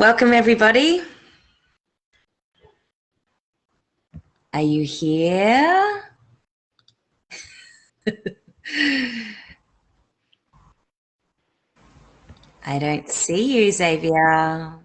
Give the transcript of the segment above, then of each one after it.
Welcome, everybody. Are you here? I don't see you, Xzavia.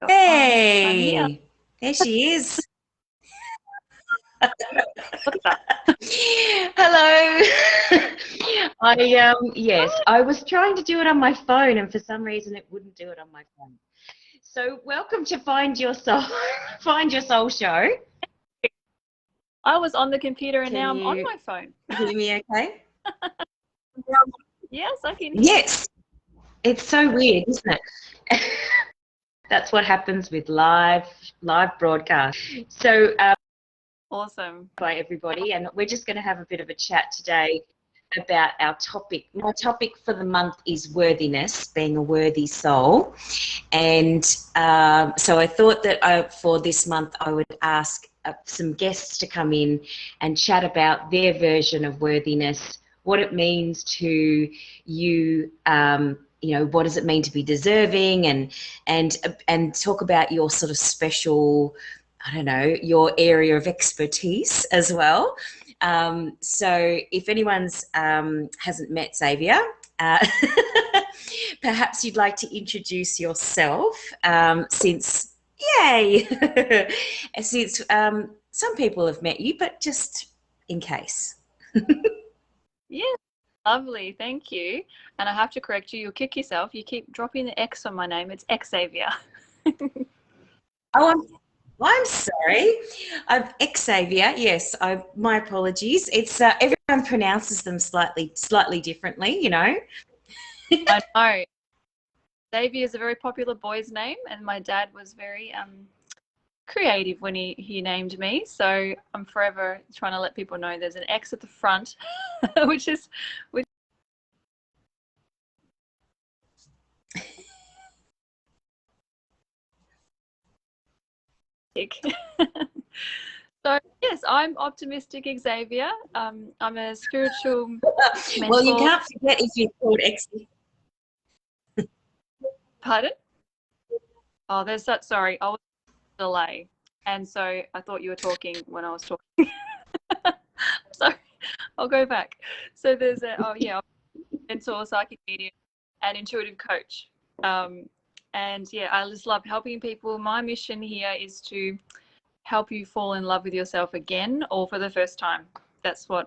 Hey, there she is. Look at that. Hello. Yes, I was trying to do it on my phone, and for some reason it wouldn't do it on my phone. So, welcome to Find Your Soul, Find Your Soul show. I was on the computer and now I'm on my phone. Can you hear me okay? Yes, I can. Yes. It's so weird, isn't it? That's what happens with live broadcast. So, Awesome. By everybody, and we're just going to have a bit of a chat today about our topic. My topic for the month is worthiness, being a worthy soul. And so I thought that for this month I would ask some guests to come in and chat about their version of worthiness, what it means to you, what does it mean to be deserving, and talk about your sort of special, I don't know, your area of expertise as well. So if anyone's hasn't met Xzavia, perhaps you'd like to introduce yourself, since some people have met you, but just in case. Yeah, lovely. Thank you. And I have to correct you. You'll kick yourself. You keep dropping the X on my name. It's Xzavia. Oh, I'm sorry. Xzavia, yes. My apologies. It's everyone pronounces them slightly differently, you know. I know. Xavier is a very popular boy's name, and my dad was very creative when he named me. So I'm forever trying to let people know there's an X at the front, which So yes, I'm OptiMystic Xzavia. I'm a spiritual mentor. Well, you can't forget if you're called X. Pardon? Oh, there's that. Sorry, I was delay, and so I thought you were talking when I was talking. Sorry, I'll go back. So there's mentor, psychic medium, and intuitive coach. And yeah, I just love helping people. My mission here is to help you fall in love with yourself again, or for the first time. That's why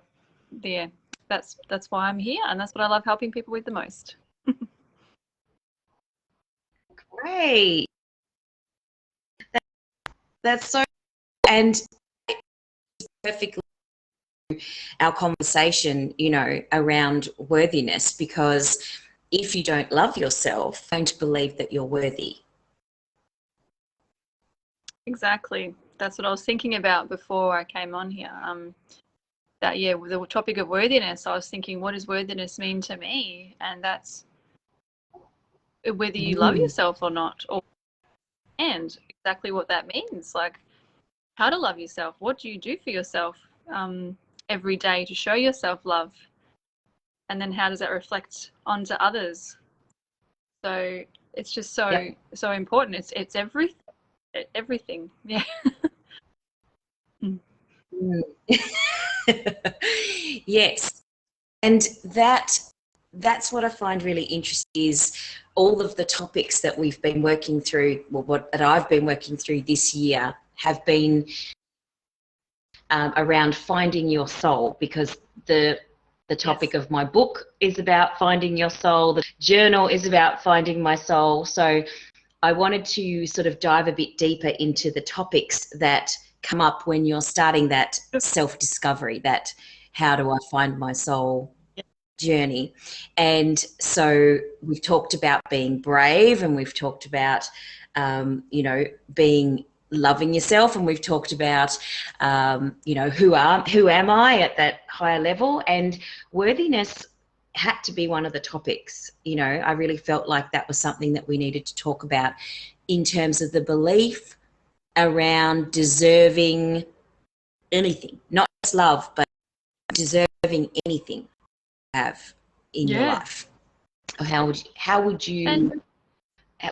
I'm here, and that's what I love helping people with the most. Great. That's so, and perfectly our conversation, around worthiness, because if you don't love yourself, don't believe that you're worthy. Exactly. That's what I was thinking about before I came on here. With the topic of worthiness, I was thinking, what does worthiness mean to me? And that's whether you love yourself or not, and exactly what that means, like how to love yourself. What do you do for yourself every day to show yourself love? And then how does that reflect onto others? So it's just so important. It's everything. Yeah. Yes. And that's what I find really interesting, is all of the topics that we've been working through, that I've been working through this year, have been around finding your soul, because the topic of my book is about finding your soul. The journal is about finding my soul. So I wanted to sort of dive a bit deeper into the topics that come up when you're starting that self-discovery, that how do I find my soul journey. And so we've talked about being brave, and we've talked about loving yourself, and we've talked about who am I at that higher level, and worthiness had to be one of the topics. I really felt like that was something that we needed to talk about in terms of the belief around deserving anything, not just love, but deserving anything you have. in your Yeah. life? Or how would you, And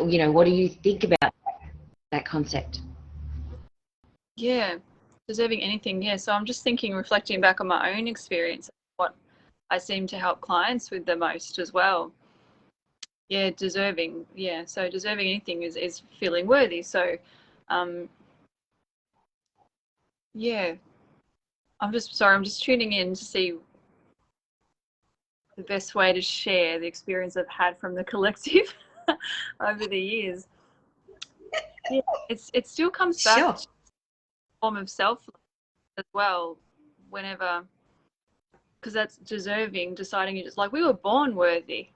you know, what do you think about that concept? yeah, deserving anything. Yeah. So I'm just thinking, reflecting back on my own experience, what I seem to help clients with the most as well. Yeah, deserving. Yeah. So deserving anything is feeling worthy. So, yeah. I'm just tuning in to see the best way to share the experience I've had from the collective over the years. Yeah, it still comes back Sure. to a form of self-love as well, whenever, because that's deserving, deciding you just like, we were born worthy.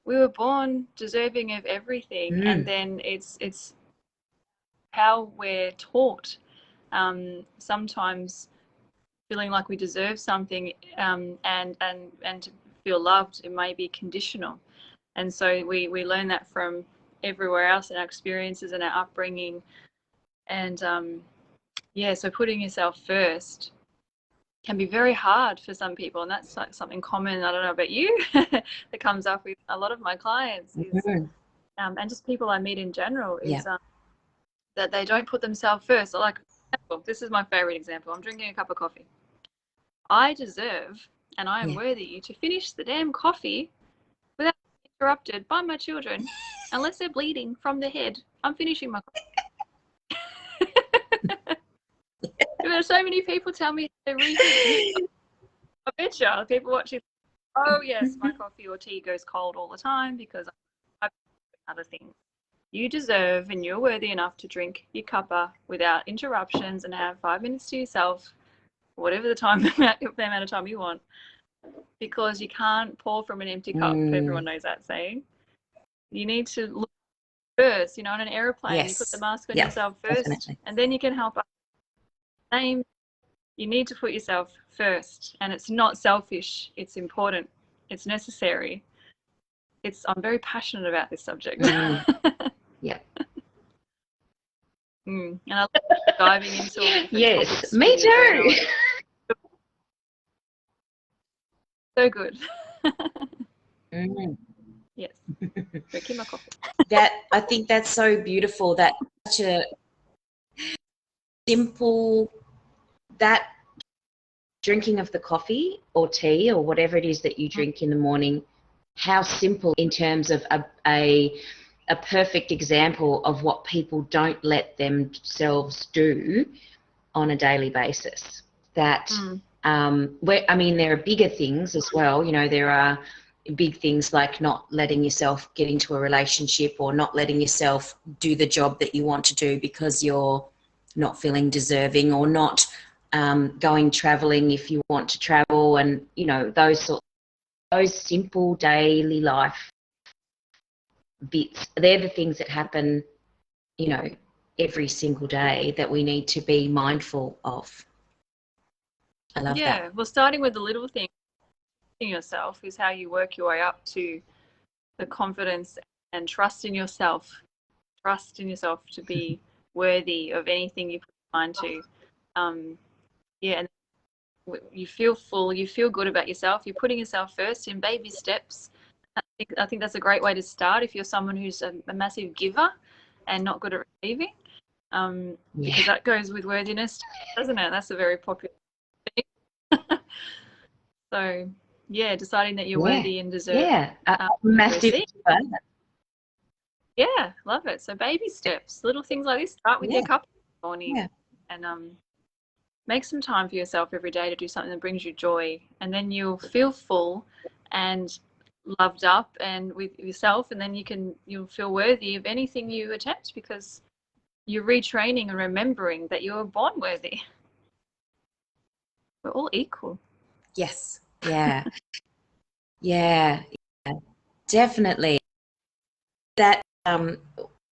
We were born deserving of everything, and then it's how we're taught. Sometimes feeling like we deserve something, and to feel loved, it may be conditional. And so we learn that from everywhere else in our experiences and our upbringing. And yeah, so putting yourself first can be very hard for some people. And that's like something common, I don't know about you, that comes up with a lot of my clients is, and just people I meet in general, is that they don't put themselves first. So like, this is my favorite example. I'm drinking a cup of coffee. I deserve and I am worthy to finish the damn coffee without being interrupted by my children, unless they're bleeding from the head. I'm finishing my coffee. There are so many people tell me they reheat. I bet you people watching, oh yes, my coffee or tea goes cold all the time because I've other things. You deserve and you're worthy enough to drink your cuppa without interruptions and have 5 minutes to yourself, whatever the amount of time you want, because you can't pour from an empty cup. Everyone knows that saying. You need to look first. You know, on an airplane, you put the mask on yourself first, definitely. And then you can help others. Same. You need to put yourself first, and it's not selfish. It's important. It's necessary. I'm very passionate about this subject. Yeah. And I love diving into all the different topics. Me too. So good. Yes. Drinking my coffee. I think that's so beautiful. That such a simple, that drinking of the coffee or tea or whatever it is that you drink in the morning, how simple in terms of a perfect example of what people don't let themselves do on a daily basis. That I mean, there are bigger things as well. You know, there are big things like not letting yourself get into a relationship or not letting yourself do the job that you want to do because you're not feeling deserving, or not going traveling if you want to travel, and you know, those simple daily life bits. They're the things that happen, you know, every single day that we need to be mindful of. I love that. Yeah, well, starting with the little thing in yourself is how you work your way up to the confidence and trust in yourself. Trust in yourself to be worthy of anything you put your mind to. And you feel full, you feel good about yourself, you're putting yourself first in baby steps. I think that's a great way to start if you're someone who's a massive giver and not good at receiving, because that goes with worthiness, doesn't it? That's a very popular thing. So yeah, deciding that you're worthy and deserve massive giver. Yeah, love it. So baby steps, little things like this. Start with your cup in the morning, and make some time for yourself every day to do something that brings you joy, and then you'll feel full and loved up and with yourself, and then you'll feel worthy of anything you attempt, because you're retraining and remembering that you're born worthy. We're all equal. Yes. Yeah. Yeah. Definitely. That one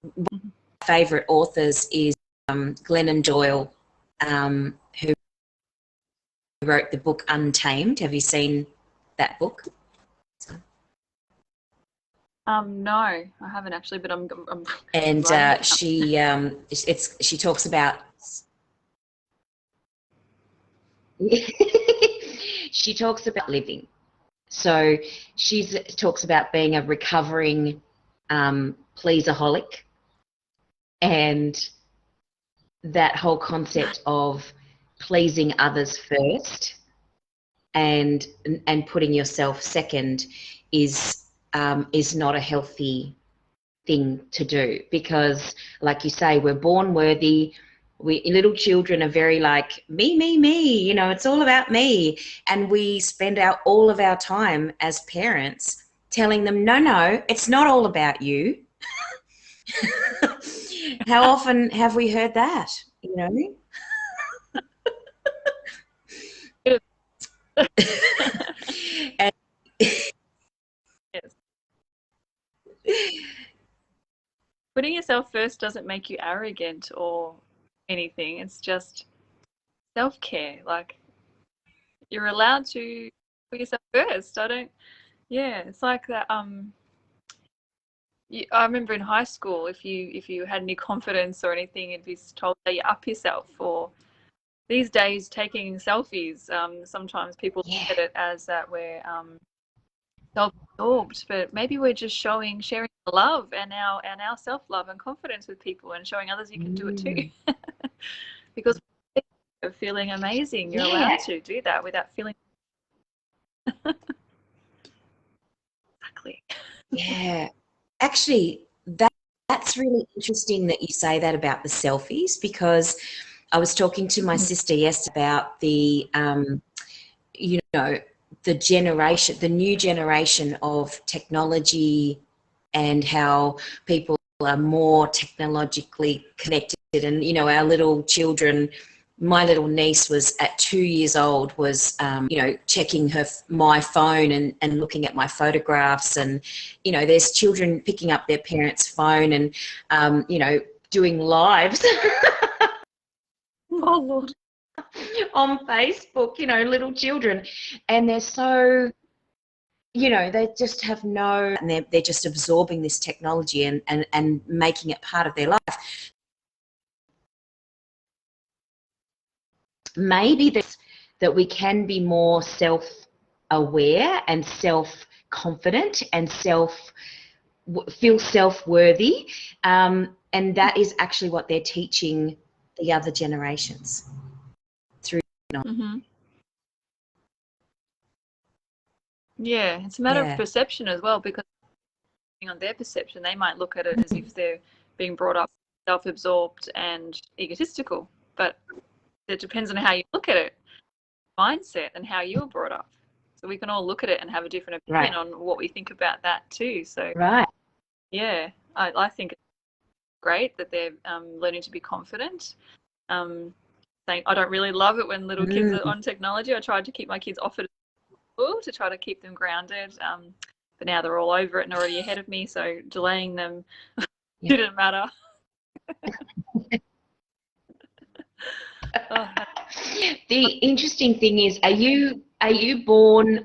of my favourite authors is Glennon Doyle, who wrote the book Untamed. Have you seen that book? No, I haven't actually, but I'm and she talks about she talks about living, So she talks about being a recovering pleaseraholic, and that whole concept of pleasing others first and putting yourself second is not a healthy thing to do, because like you say, we're born worthy. We little children are very like me, you know, it's all about me, and we spend all of our time as parents telling them no, it's not all about you. How often have we heard that, you know? And Yes. Putting yourself first doesn't make you arrogant or anything. It's just self-care. Like, you're allowed to put yourself first. It's like that. I remember in high school, if you had any confidence or anything, it'd be told that you up yourself. Or these days, taking selfies. Sometimes people look at it as that we're self-absorbed, but maybe we're just sharing love and our self-love and confidence with people, and showing others you can do it too. Because of feeling amazing, you're allowed to do that without feeling. Exactly. Yeah. Actually, that's really interesting that you say that about the selfies, because I was talking to my sister yesterday about the, you know, the new generation of technology, and how people are more technologically connected. And, you know, our little children, my little niece was at 2 years old, was, you know, checking my phone and looking at my photographs. And, you know, there's children picking up their parents' phone and, you know, doing lives. Oh, Lord. On Facebook, you know, little children. And they're so, you know, they just have and they're just absorbing this technology and making it part of their life. Maybe that we can be more self-aware and self-confident and feel self-worthy, and that is actually what they're teaching the other generations through. Mm-hmm. Yeah, it's a matter of perception as well, because on their perception, they might look at it as if they're being brought up self-absorbed and egotistical, but it depends on how you look at it, mindset, and how you were brought up. So we can all look at it and have a different opinion on what we think about that too. So yeah, I think it's great that they're learning to be confident. Saying, I don't really love it when little kids are on technology. I tried to keep my kids off it to try to keep them grounded, but now they're all over it and already ahead of me, so delaying them didn't matter. The interesting thing is, are you born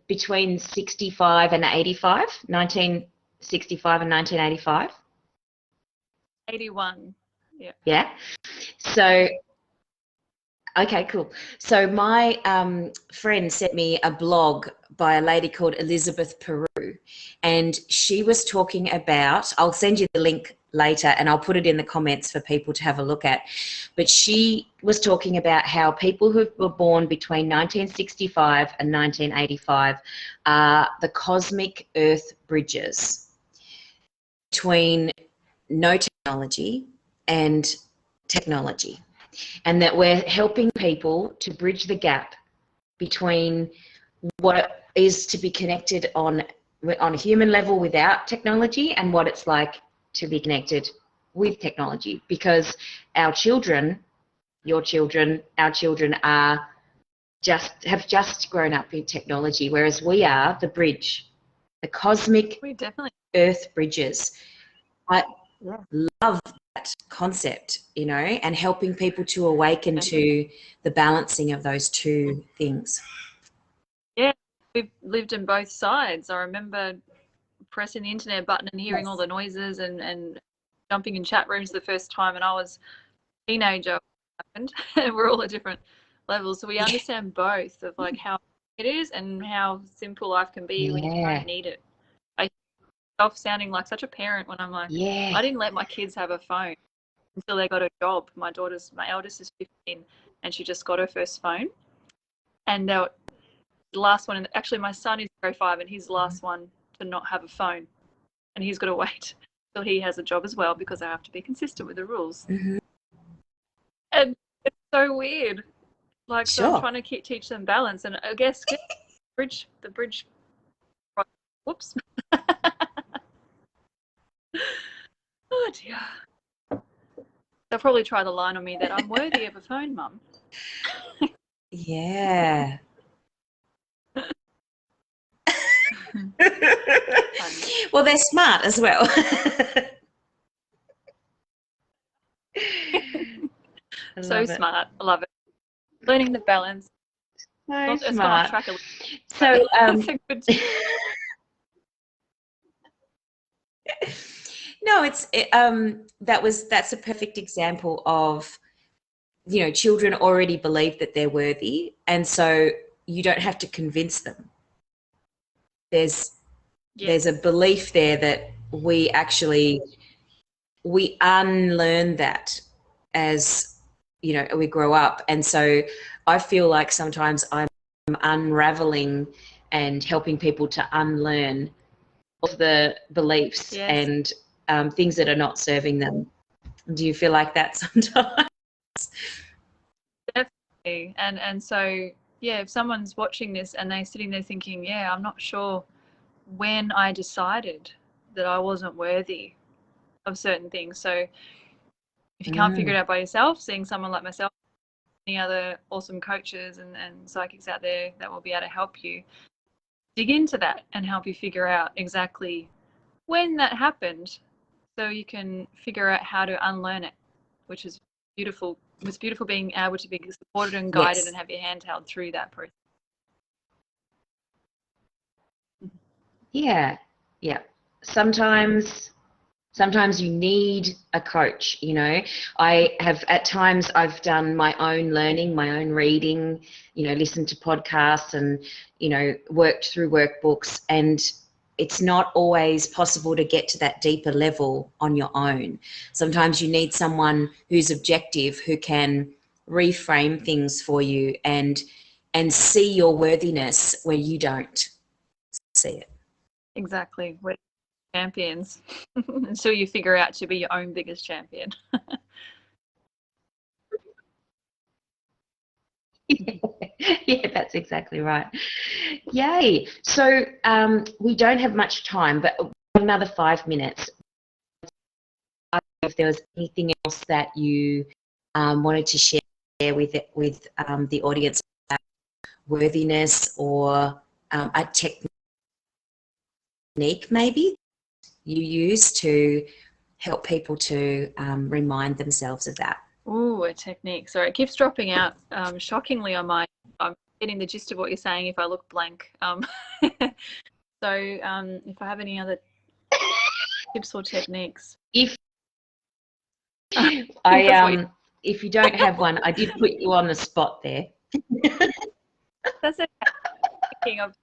between 65 and 85, 1965 and 1985? 81. Yeah. So, okay, cool. So my friend sent me a blog by a lady called Elizabeth Peru, and she was talking about, I'll send you the link later and I'll put it in the comments for people to have a look at, but she was talking about how people who were born between 1965 and 1985 are the cosmic earth bridges between no technology and technology, and that we're helping people to bridge the gap between what it is to be connected on a human level without technology, and what it's like to be connected with technology. Because our children, your children, our children have just grown up in technology, whereas we are the bridge, the cosmic earth bridges. I love that concept, you know, and helping people to awaken to the balancing of those two things. Yeah, we've lived in both sides. I remember pressing the internet button and hearing all the noises and jumping in chat rooms the first time, and I was a teenager. And we're all at different levels, so we understand both of like how it is and how simple life can be when you don't need it. I myself sounding like such a parent when I'm like, I didn't let my kids have a phone until they got a job. My eldest is 15 and she just got her first phone. And the last one, and actually my son is 5 and he's the last one to not have a phone. And he's got to wait till he has a job as well because I have to be consistent with the rules. And it's so weird. Like, so I'm trying to teach them balance. And I guess the bridge, whoops. Oh dear. They'll probably try the line on me that I'm worthy of a phone, Mum. Yeah. Well, they're smart as well. So smart. I love it. Learning the balance. So it's smart. Gone off track a little. So, it's a good no, that's a perfect example of, you know, children already believe that they're worthy, and so you don't have to convince them. There's a belief there that we unlearn that as, you know, we grow up. And so I feel like sometimes I'm unraveling and helping people to unlearn all the beliefs and things that are not serving them. Do you feel like that sometimes? Definitely. And so, yeah, if someone's watching this and they're sitting there thinking, yeah, I'm not sure when I decided that I wasn't worthy of certain things. So if you can't figure it out by yourself, seeing someone like myself, any other awesome coaches and psychics out there that will be able to help you dig into that and help you figure out exactly when that happened, so you can figure out how to unlearn it, which is beautiful. It's beautiful being able to be supported and guided and have your hand held through that process. Yeah. Sometimes you need a coach, you know. I have, at times, I've done my own learning, my own reading, you know, listened to podcasts and, you know, worked through workbooks, and it's not always possible to get to that deeper level on your own. Sometimes you need someone who's objective, who can reframe things for you and see your worthiness where you don't see it. Exactly. We're champions until you figure out to be your own biggest champion. Yeah, that's exactly right. Yay. So we don't have much time, but another 5 minutes. If there was anything else that you wanted to share with the audience about worthiness, or a technique maybe you use to help people to remind themselves of that. Ooh, a technique. Sorry, it keeps dropping out shockingly on my. I'm getting the gist of what you're saying if I look blank. So if I have any other tips or techniques. If if you don't have one, I did put you on the spot there. That's okay. Thinking of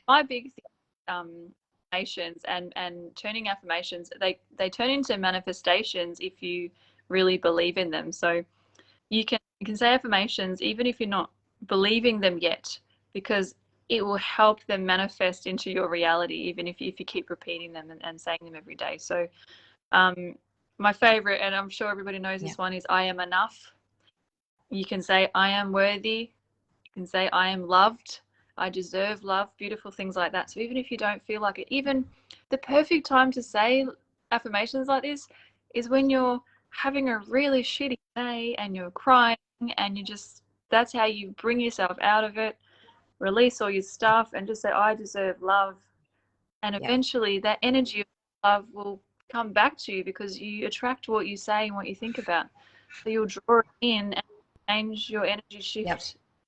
my big thing, affirmations and turning affirmations, they turn into manifestations if you really believe in them. So you can say affirmations even if you're not believing them yet, because it will help them manifest into your reality, even if you keep repeating them and saying them every day. So my favorite, and I'm sure everybody knows this one, is I am enough. You can say I am worthy. You can say I am loved. I deserve love. Beautiful things like that. So even if you don't feel like it, even the perfect time to say affirmations like this is when you're having a really shitty day and you're crying, and you just, that's how you bring yourself out of it. Release all your stuff and just say, I deserve love. And eventually that energy of love will come back to you, because you attract what you say and what you think about. So you'll draw it in and change your energy,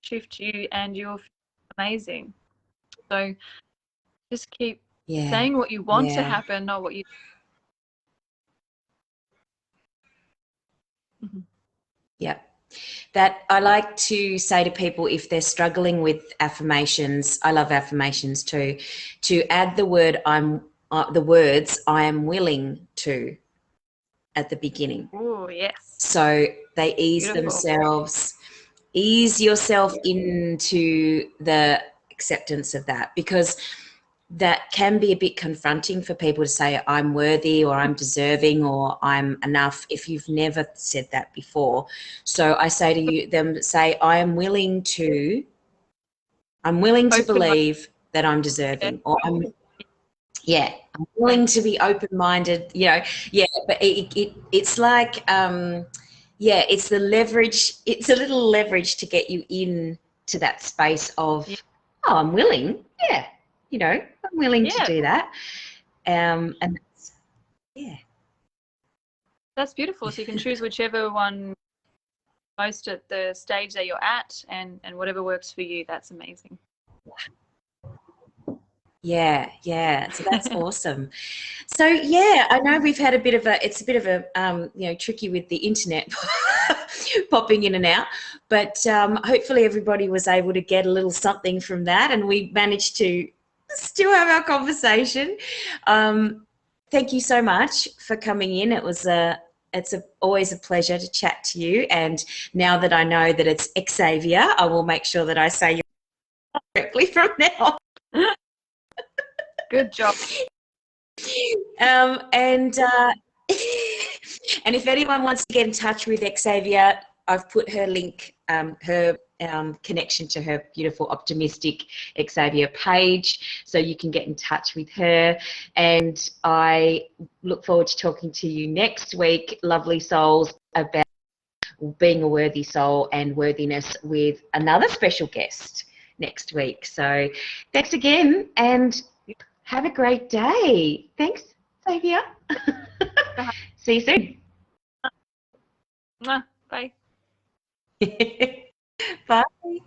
shift you, and you'll feel amazing. So just keep saying what you want to happen, not what you. Yeah. that I like to say to people if they're struggling with affirmations, I love affirmations too, to add the words I am willing to at the beginning. Oh, yes. So they ease Beautiful. ease yourself into the acceptance of that, because that can be a bit confronting for people to say I'm worthy or I'm deserving or I'm enough if you've never said that before. So I say to them, say I'm willing to believe that I'm deserving, or I'm willing to be open-minded, but it's like it's the leverage, it's a little leverage to get you in to that space of I'm willing, I'm willing to do that. And that's beautiful. So you can choose whichever one most at the stage that you're at, and whatever works for you. That's amazing. So that's awesome. So I know we've had it's a bit of a tricky with the internet popping in and out, but hopefully everybody was able to get a little something from that, and we managed to still have our conversation. Thank you so much for coming in. It's always a pleasure to chat to you, and now that I know that it's Xzavia, I will make sure that I say you correctly from now on. Good job. And if anyone wants to get in touch with Xzavia, I've put her link, her connection to her beautiful OptiMystic Xzavia page, so you can get in touch with her. And I look forward to talking to you next week, lovely souls, about being a worthy soul and worthiness with another special guest next week. So thanks again, and have a great day. Thanks, Xzavia. See you soon. Bye. Bye.